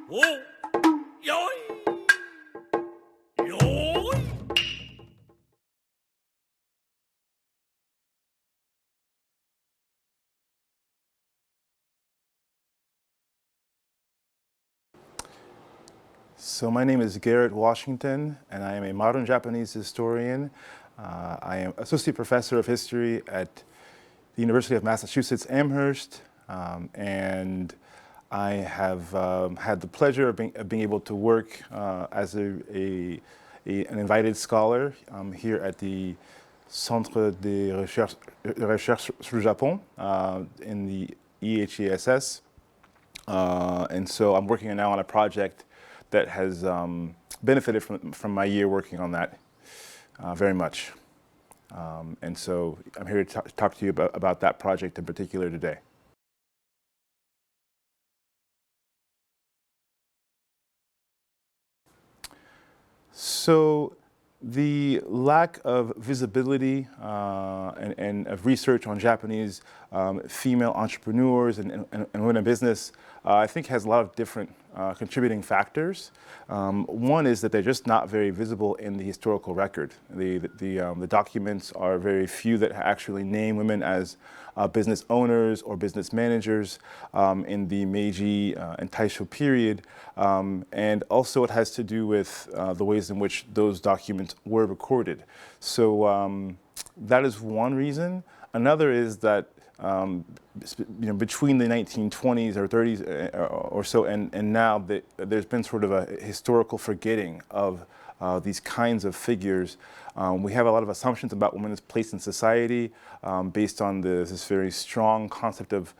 およいよい So my name is Garrett Washington, and I am a modern Japanese historian. I am associate professor of history at the University of Massachusetts Amherst, and I have had the pleasure of being able to work as an invited scholar here at the Centre de Recherches sur Japon in the XIXe. And so I'm working now on a project that has benefited from my year working on that very much. And so I'm here to talk to you about that project in particular today. So the lack of visibility and of research on Japanese female entrepreneurs and women in business, I think has a lot of different contributing factors. One is that they're just not very visible in the historical record. The documents are very few that actually name women as business owners or business managers in the Meiji and Taisho period. And also it has to do with the ways in which those documents were recorded. So that is one reason. Another is that between the 1920s or 30s or so and now, there's been sort of a historical forgetting of these kinds of figures. We have a lot of assumptions about women's place in society based on this very strong concept of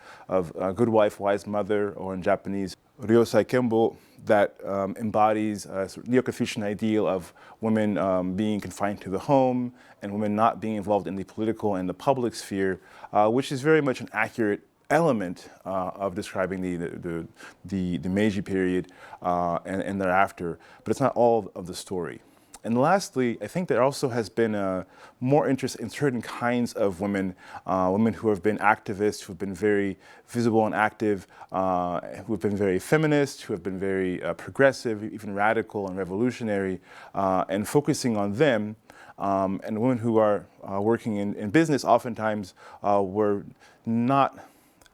good wife, wise mother, or in Japanese, Ryosai Kembo, that embodies a sort of neo-Confucian ideal of women being confined to the home and women not being involved in the political and the public sphere, which is very much an accurate element of describing the Meiji period and thereafter, but it's not all of the story. And lastly, I think there also has been more interest in certain kinds of women, women who have been activists, who have been very visible and active, who have been very feminist, who have been very progressive, even radical and revolutionary, and focusing on them. And women who are working in business oftentimes were not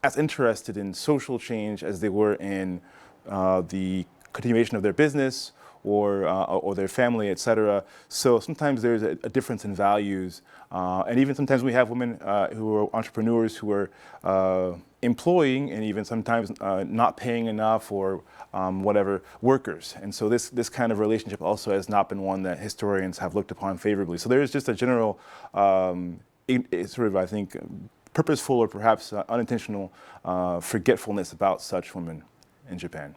as interested in social change as they were in the continuation of their business or their family, etc. So sometimes there's a difference in values, and even sometimes we have women who are entrepreneurs who are employing and even sometimes not paying enough or whatever workers. And so this kind of relationship also has not been one that historians have looked upon favorably. So there is just a general sort of, I think, purposeful or perhaps unintentional forgetfulness about such women in Japan.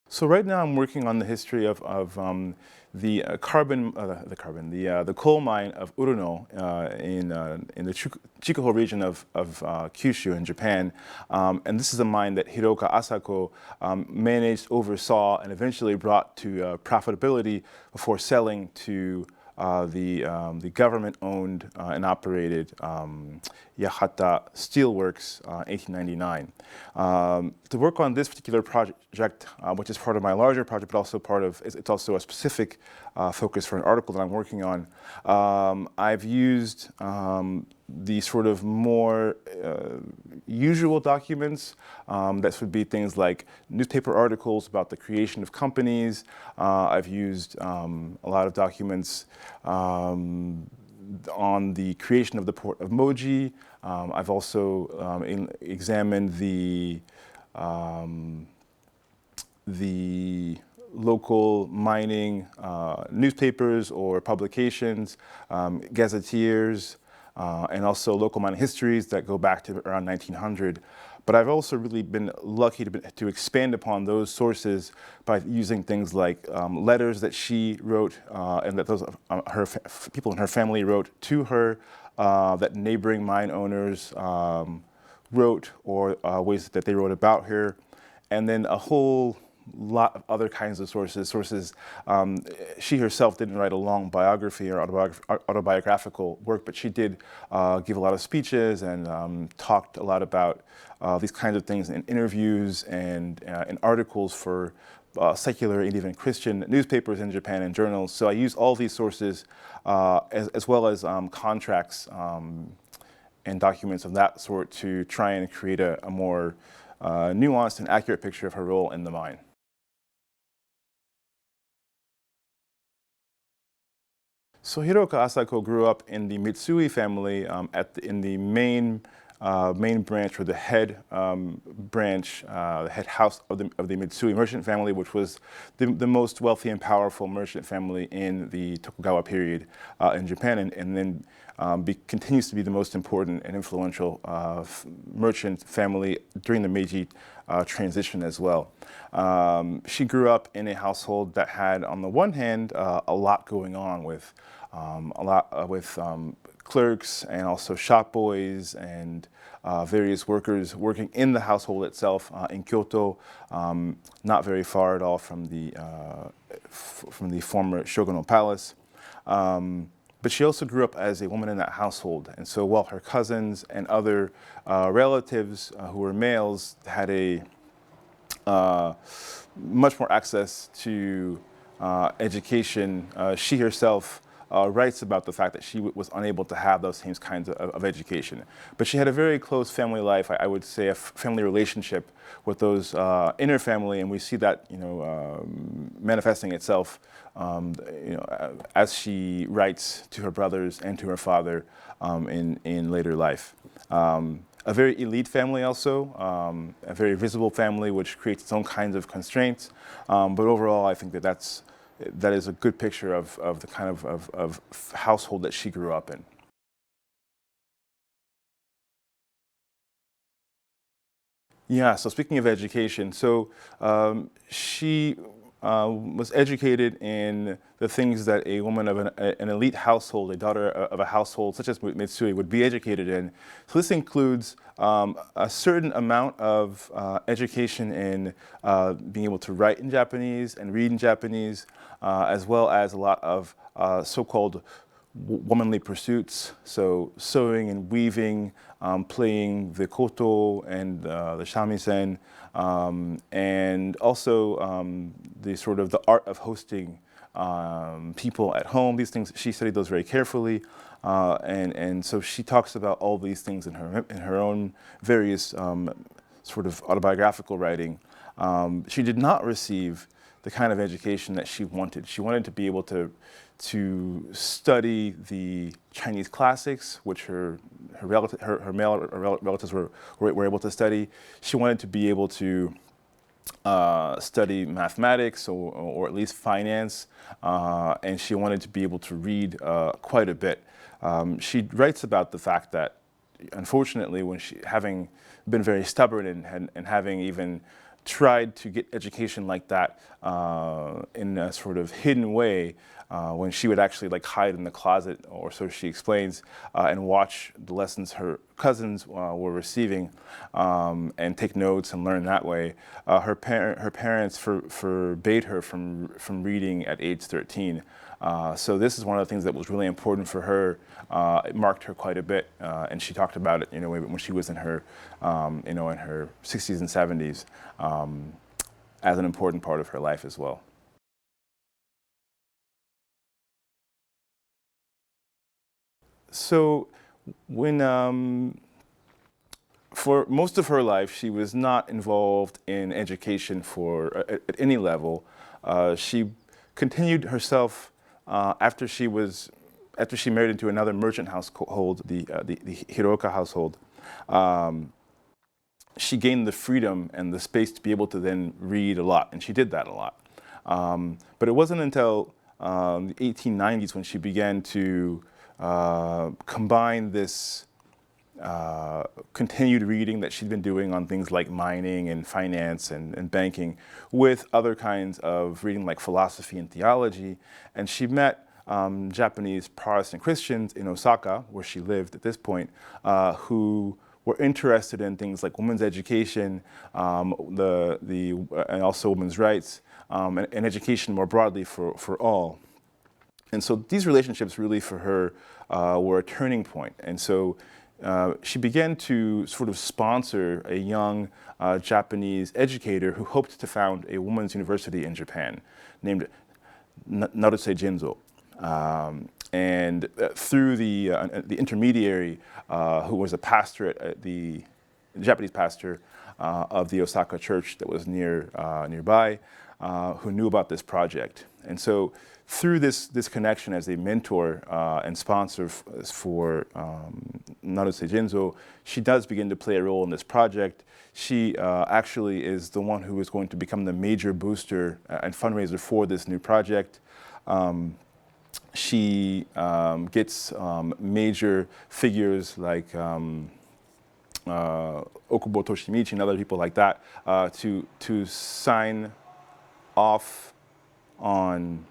So right now I'm working on the history of the coal mine of Uruno in the Chikuhō region of Kyūshū in Japan. And this is a mine that Hirooka Asako managed, oversaw, and eventually brought to profitability before selling to the government-owned and operated Yahata Steelworks in 1899. To work on this particular project, which is part of my larger project, but also it's also a specific focus for an article that I'm working on, I've used the sort of more usual documents. That would be things like newspaper articles about the creation of companies. I've used a lot of documents on the creation of the port of Meiji. I've also examined the local mining newspapers or publications, gazetteers, and also local mining histories that go back to around 1900. But I've also really been lucky to expand upon those sources by using things like letters that she wrote and that those people in her family wrote to her, that neighboring mine owners wrote, or ways that they wrote about her, and then a whole lot of other kinds of sources. She herself didn't write a long biography or autobiographical work, but she did give a lot of speeches and talked a lot about these kinds of things in interviews and in articles for secular and even Christian newspapers in Japan and journals. So I use all these sources as well as contracts and documents of that sort to try and create a more nuanced and accurate picture of her role in the mine. So Hirooka Asako grew up in the Mitsui family in the main branch, or the head branch, the head house of the Mitsui merchant family, which was the most wealthy and powerful merchant family in the Tokugawa period in Japan, and then continues to be the most important and influential merchant family during the Meiji transition as well. She grew up in a household that had, on the one hand, a lot going on with clerks and also shop boys and various workers working in the household itself in Kyoto, not very far at all from the former shogunal palace. But she also grew up as a woman in that household, and so while her cousins and other relatives who were males had a much more access to education, she herself writes about the fact that she was unable to have those same kinds of education. But she had a very close family life, I would say a family relationship with those in her family, and we see that manifesting itself as she writes to her brothers and to her father in later life. A very elite family also, a very visible family which creates its own kinds of constraints, but overall I think that is a good picture of the kind of household that she grew up in. Yeah, so speaking of education, so she was educated in the things that a woman of an elite household, a daughter of a household such as Mitsui, would be educated in. So this includes a certain amount of education in being able to write in Japanese and read in Japanese, as well as a lot of so-called womanly pursuits, so sewing and weaving, playing the koto and the shamisen, and also the sort of the art of hosting people at home. These things, she studied those very carefully, and so she talks about all these things in her own various sort of autobiographical writing. She did not receive the kind of education that she wanted. She wanted to be able to study the Chinese classics, which her male relatives were able to study. She wanted to be able to study mathematics or at least finance, and she wanted to be able to read quite a bit. She writes about the fact that, unfortunately, when having been very stubborn and having even tried to get education like that in a sort of hidden way, when she would actually like hide in the closet, or so she explains, and watch the lessons her cousins were receiving, and take notes and learn that way. Her parents forbade her from reading at age 13. So this is one of the things that was really important for her. It marked her quite a bit, and she talked about it, when she was in her, in her 60s and 70s, as an important part of her life as well. So for most of her life, she was not involved in education at any level. She continued herself after she married into another merchant household, the Hirooka household. She gained the freedom and the space to be able to then read a lot, and she did that a lot. But it wasn't until the 1890s when she began to combine this continued reading that she'd been doing on things like mining and finance and banking with other kinds of reading like philosophy and theology. And she met Japanese Protestant Christians in Osaka, where she lived at this point, who were interested in things like women's education, and also women's rights, and education more broadly for all. And so these relationships really for her were a turning point. And so she began to sort of sponsor a young Japanese educator who hoped to found a women's university in Japan named Naruse Jinzo. And through the intermediary, who was a pastor at the Japanese pastor of the Osaka church that was nearby, who knew about this project. And so through this connection as a mentor and sponsor for Naruse Jinzo, she does begin to play a role in this project. She actually is the one who is going to become the major booster and fundraiser for this new project. She gets major figures like Okubo Toshimichi and other people like that to sign off on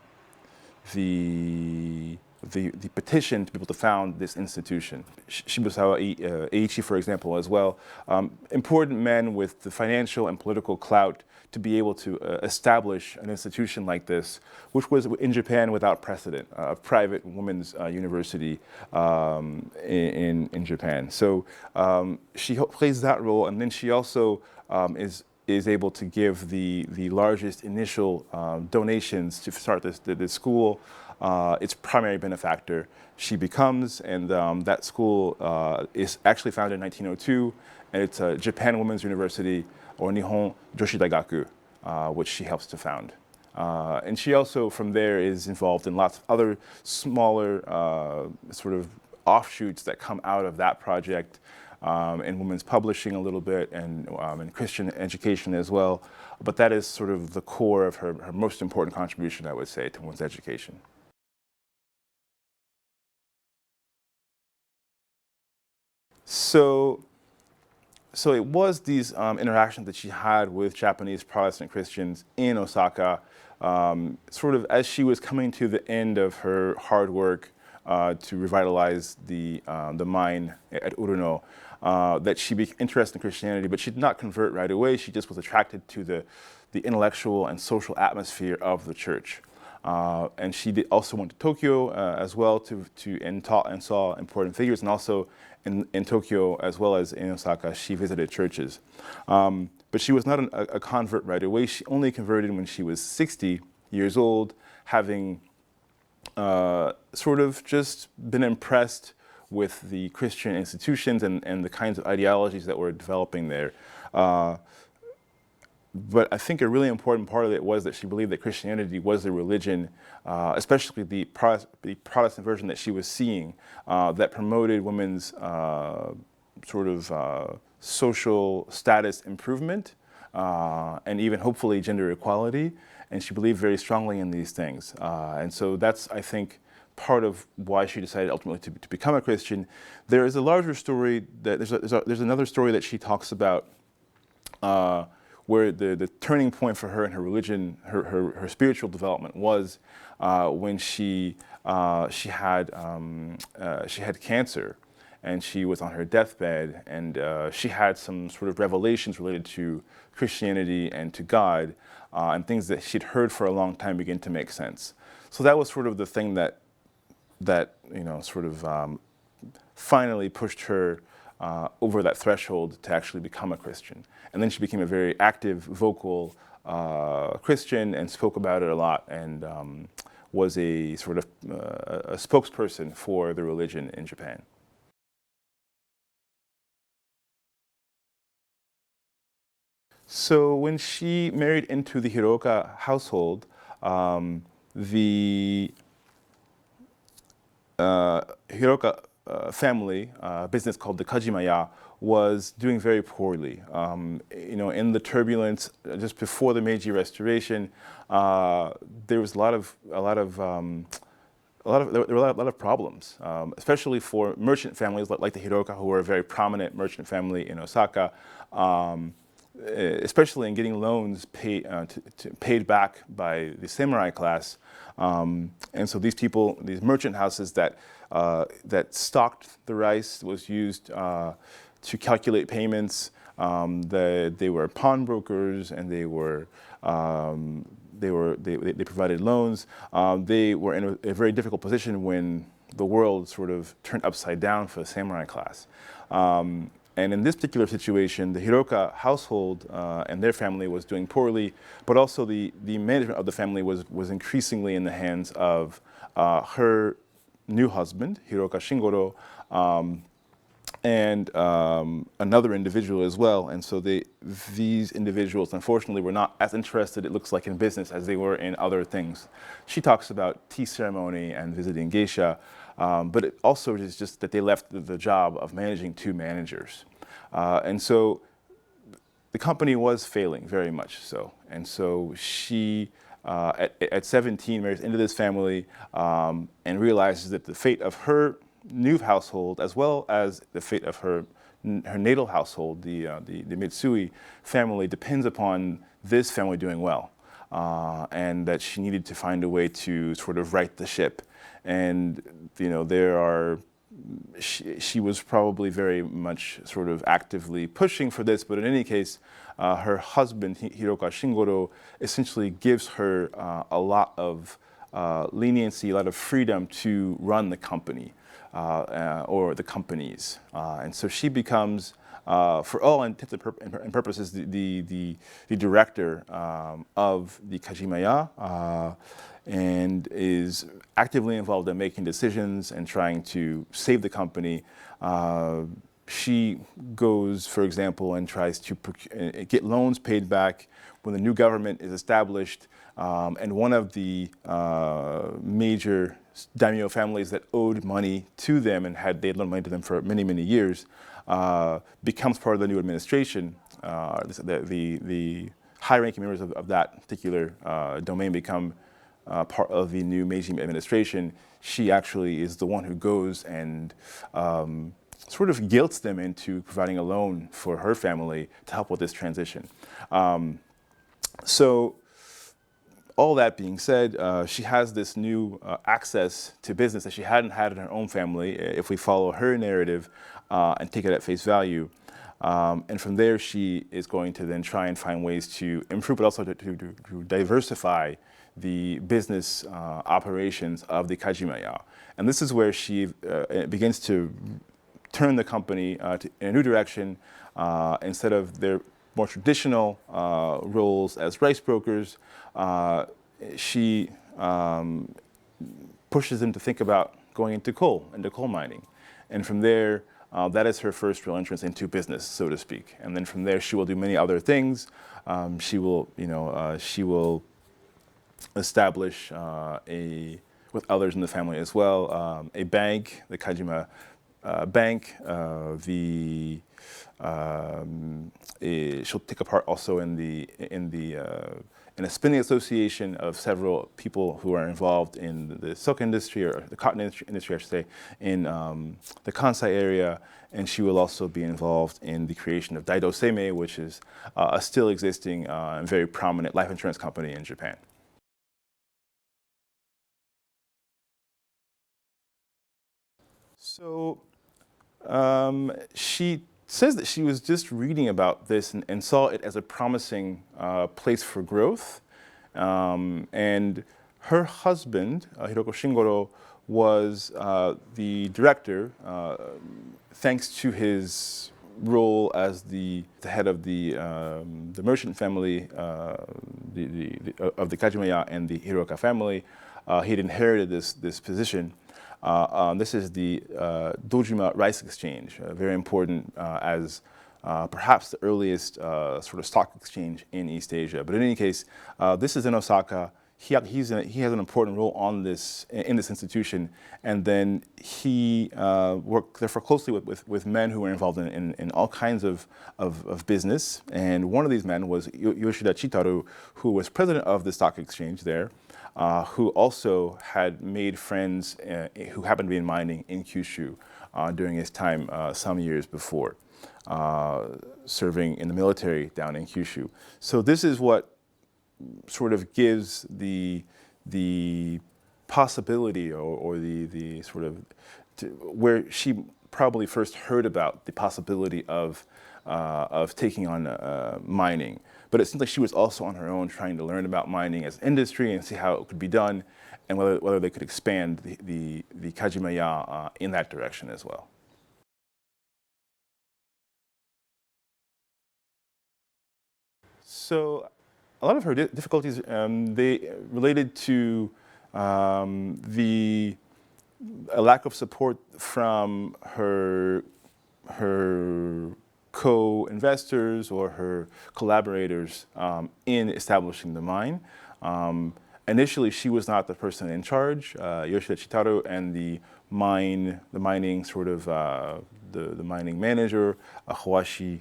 the petition to be able to found this institution. Shibusawa Eiichi, for example, as well, important men with the financial and political clout to be able to establish an institution like this, which was in Japan without precedent, a private women's university in Japan. So she plays that role, and then she also is able to give the largest initial donations to start this school. Its primary benefactor she becomes, and that school is actually founded in 1902, and it's a Japan Women's University, or Nihon Joshi Daigaku, which she helps to found. And she also, from there, is involved in lots of other smaller sort of offshoots that come out of that project, in women's publishing a little bit, and in Christian education as well. But that is sort of the core of her most important contribution, I would say, to women's education. So it was these interactions that she had with Japanese Protestant Christians in Osaka, sort of as she was coming to the end of her hard work to revitalize the mine at Uruno, that she became interested in Christianity, but she did not convert right away. She just was attracted to the intellectual and social atmosphere of the church. And she also went to Tokyo as well and taught and saw important figures, and also in Tokyo as well as in Osaka, she visited churches. But she was not a convert right away. She only converted when she was 60 years old, having sort of just been impressed with the Christian institutions and the kinds of ideologies that were developing there. But I think a really important part of it was that she believed that Christianity was the religion, especially the Protestant version that she was seeing, that promoted women's sort of social status improvement, and even hopefully gender equality. And she believed very strongly in these things. And so that's, I think, part of why she decided ultimately to become a Christian. There is a larger story that there's another story that she talks about, where the turning point for her in her religion, her spiritual development was when she had cancer, and she was on her deathbed, and she had some sort of revelations related to Christianity and to God, and things that she'd heard for a long time begin to make sense. So that was sort of the thing that sort of finally pushed her over that threshold to actually become a Christian. And then she became a very active, vocal Christian and spoke about it a lot, and was a sort of a spokesperson for the religion in Japan. So when she married into the Hirooka household, the Hirooka family business called the Kajimaya was doing very poorly. In the turbulence just before the Meiji Restoration, there was a lot of problems, especially for merchant families like the Hirooka, who were a very prominent merchant family in Osaka, especially in getting loans paid back by the samurai class. And so these merchant houses that stocked the rice, was used to calculate payments. They were pawnbrokers, and they provided loans. They were in a very difficult position when the world sort of turned upside down for the samurai class. And in this particular situation, the Hirooka household and their family was doing poorly, but also the management of the family was increasingly in the hands of her new husband, Hirooka Shingoro, and another individual as well. And so these individuals, unfortunately, were not as interested, it looks like, in business as they were in other things. She talks about tea ceremony and visiting geisha, but it also is just that they left the job of managing two managers. And so the company was failing very much so. And so she, at 17, marries into this family and realizes that the fate of her new household, as well as the fate of her natal household, the Mitsui family, depends upon this family doing well, and that she needed to find a way to sort of right the ship. And she was probably very much sort of actively pushing for this, but in any case, her husband, Hirooka Shingoro, essentially gives her a lot of leniency, a lot of freedom to run the company. Or the companies. And so she becomes, for all intents and purposes, the director of the Kajimaya, and is actively involved in making decisions and trying to save the company. She goes, for example, and tries to get loans paid back when the new government is established, and one of the major daimyo families that owed money to them and they'd loaned money to them for many, many years, becomes part of the new administration. The high-ranking members of that particular domain become part of the new Meiji administration. She actually is the one who goes and sort of guilts them into providing a loan for her family to help with this transition. So all that being said, she has this new access to business that she hadn't had in her own family, if we follow her narrative and take it at face value. And from there, she is going to then try and find ways to improve, but also to diversify the business operations of the Kajimaya. And this is where she begins to turn the company in a new direction. Instead of their more traditional roles as rice brokers, she pushes them to think about going into coal mining. And from there, that is her first real entrance into business, so to speak. And then from there, she will do many other things. She will establish with others in the family as well, a bank, the Kajima Bank. She'll take a part also in a spinning association of several people who are involved in the silk industry, or the cotton industry, I should say, in the Kansai area. And she will also be involved in the creation of Daido Seimei, which is a still existing and very prominent life insurance company in Japan. So she says that she was just reading about this and saw it as a promising place for growth. And her husband, Hirooka Shingoro, was the director, thanks to his role as the head of the merchant family of the Kajimaya and the Hirooka family. He'd inherited this position. This is the Dojima Rice Exchange, very important as perhaps the earliest sort of stock exchange in East Asia. But in any case, this is in Osaka. He has an important role in this institution, and then he worked therefore closely with men who were involved in all kinds of business. And one of these men was Yoshida Chitaru, who was president of the stock exchange there, who also had made friends who happened to be in mining in Kyūshū during his time some years before, serving in the military down in Kyūshū. So this is what sort of gives the possibility or the sort of where she probably first heard about the possibility of taking on mining. But it seems like she was also on her own trying to learn about mining as industry and see how it could be done, and whether they could expand the Kajimaya in that direction as well. So a lot of her difficulties, they related to a lack of support from her co-investors or her collaborators in establishing the mine. Initially, she was not the person in charge. Yoshida Chitaro and the mining sort of the mining manager, Hawashi,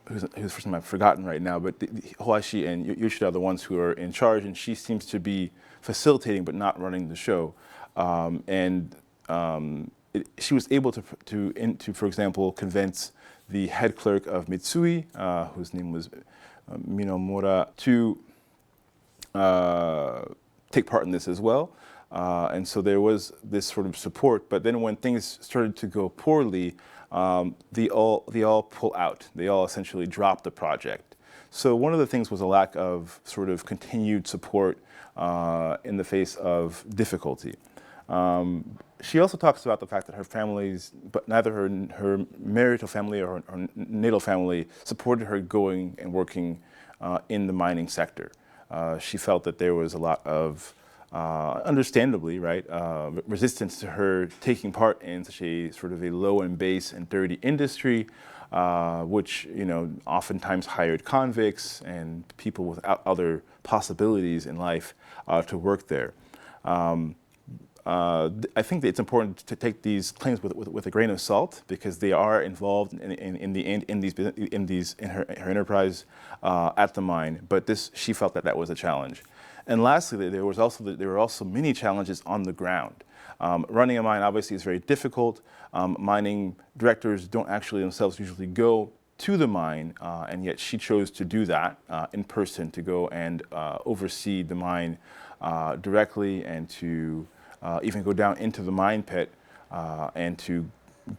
whose first name I've forgotten right now, but Hawashi and Yoshida are the ones who are in charge, and she seems to be facilitating but not running the show. She was able to, for example, convince the head clerk of Mitsui, whose name was Minomura, to take part in this as well. And so there was this sort of support, but then when things started to go poorly, they all pull out. They all essentially drop the project. So one of the things was a lack of sort of continued support in the face of difficulty. She also talks about the fact that her families, but neither her marital family or her natal family supported her going and working in the mining sector. She felt that there was a lot of, understandably, right, resistance to her taking part in such a sort of a low and base and dirty industry, which, you know, oftentimes hired convicts and people without other possibilities in life to work there. I think that it's important to take these claims with a grain of salt, because they are involved in her enterprise at the mine. But she felt that was a challenge. And lastly, there were also many challenges on the ground. Running a mine obviously is very difficult. Mining directors don't actually themselves usually go to the mine, and yet she chose to do that in person, to go and oversee the mine directly, and to even go down into the mine pit and to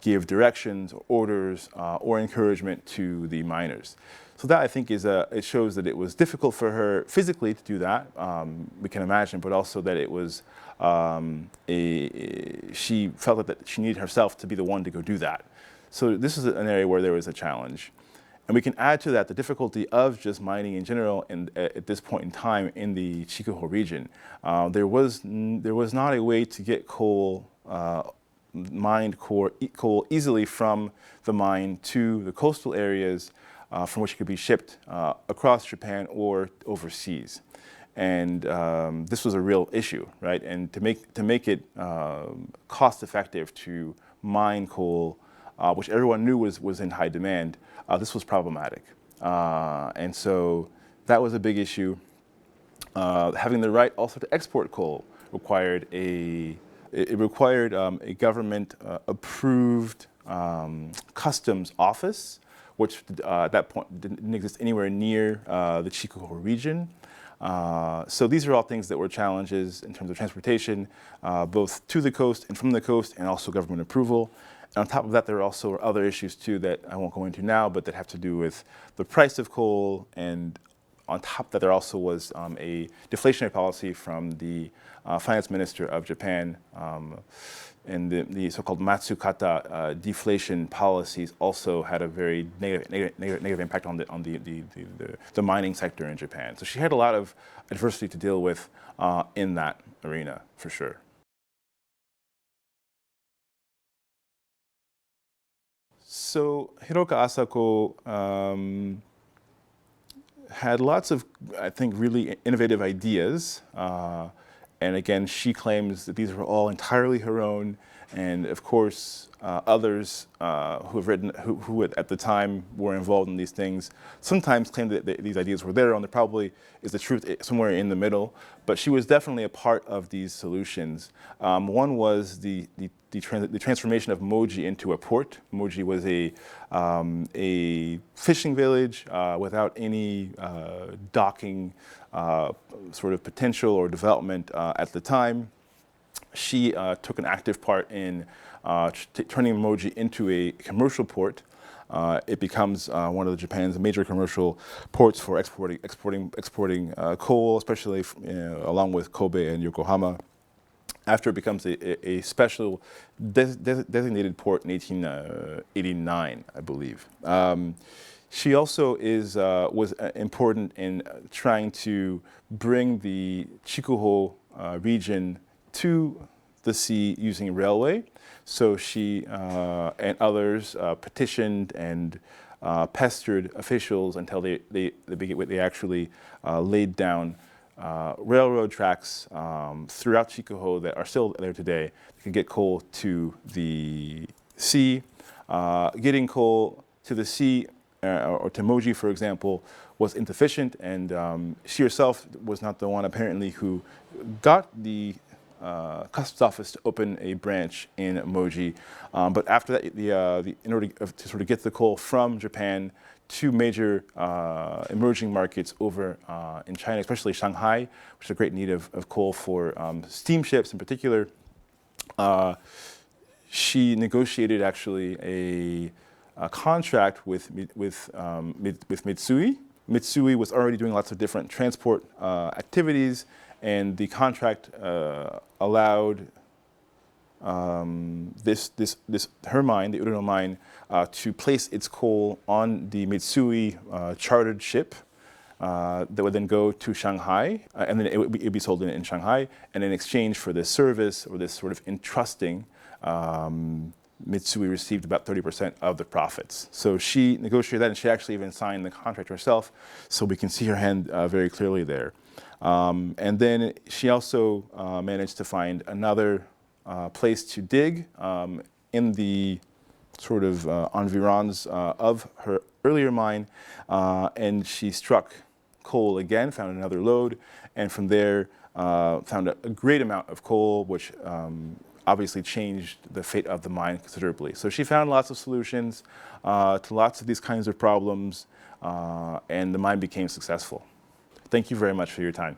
give directions, or orders, or encouragement to the miners. So that, I think, it shows that it was difficult for her physically to do that, we can imagine, but also that it was, she felt that she needed herself to be the one to go do that. So this is an area where there was a challenge. And we can add to that the difficulty of just mining in general at this point in time in the Chikuhō region. There was not a way to get mined coal easily from the mine to the coastal areas from which it could be shipped across Japan or overseas. And this was a real issue, right? And to make it cost effective to mine coal, which everyone knew was in high demand, this was problematic. And so that was a big issue. Having the right also to export coal required a government approved customs office, which at that point didn't exist anywhere near the Chikuhō region. So these are all things that were challenges in terms of transportation, both to the coast and from the coast, and also government approval. And on top of that, there are also other issues too that I won't go into now, but that have to do with the price of coal. And on top of that, there also was a deflationary policy from the finance minister of Japan. And the so-called Matsukata deflation policies also had a very negative impact on the mining sector in Japan. So she had a lot of adversity to deal with in that arena, for sure. So Hirooka Asako had lots of, I think, really innovative ideas. And again, she claims that these were all entirely her own. And of course, others who at the time were involved in these things sometimes claim that these ideas were their own. There probably is the truth somewhere in the middle. But she was definitely a part of these solutions. One was the transformation of Meiji into a port. Meiji was a fishing village without any docking sort of potential or development at the time. she took an active part in turning Meiji into a commercial port. It becomes one of Japan's major commercial ports for exporting coal, especially along with Kobe and Yokohama. After it becomes a special designated port in 1889, I believe. She also was important in trying to bring the Chikuhō region to the sea using railway. So she and others petitioned and pestered officials until they actually laid down railroad tracks throughout Chikuhō that are still there today. They can get coal to the sea. Getting coal to the sea or to Meiji, for example, was insufficient, and she herself was not the one apparently who got the customs office to open a branch in Meiji. But after that, in order to sort of get the coal from Japan to major emerging markets over in China, especially Shanghai, which is a great need of coal for steamships in particular, she negotiated actually a contract with Mitsui. Mitsui was already doing lots of different transport activities, and the contract allowed her mine, the Uruno mine, to place its coal on the Mitsui chartered ship that would then go to Shanghai, and then it would be sold in Shanghai. And in exchange for this service or this sort of entrusting, Mitsui received about 30% of the profits. So she negotiated that, and she actually even signed the contract herself, so we can see her hand very clearly there. And then she also managed to find another place to dig in the sort of environs of her earlier mine, and she struck coal again, found another lode, and from there found a great amount of coal, which obviously changed the fate of the mine considerably. So she found lots of solutions to lots of these kinds of problems, and the mine became successful. Thank you very much for your time.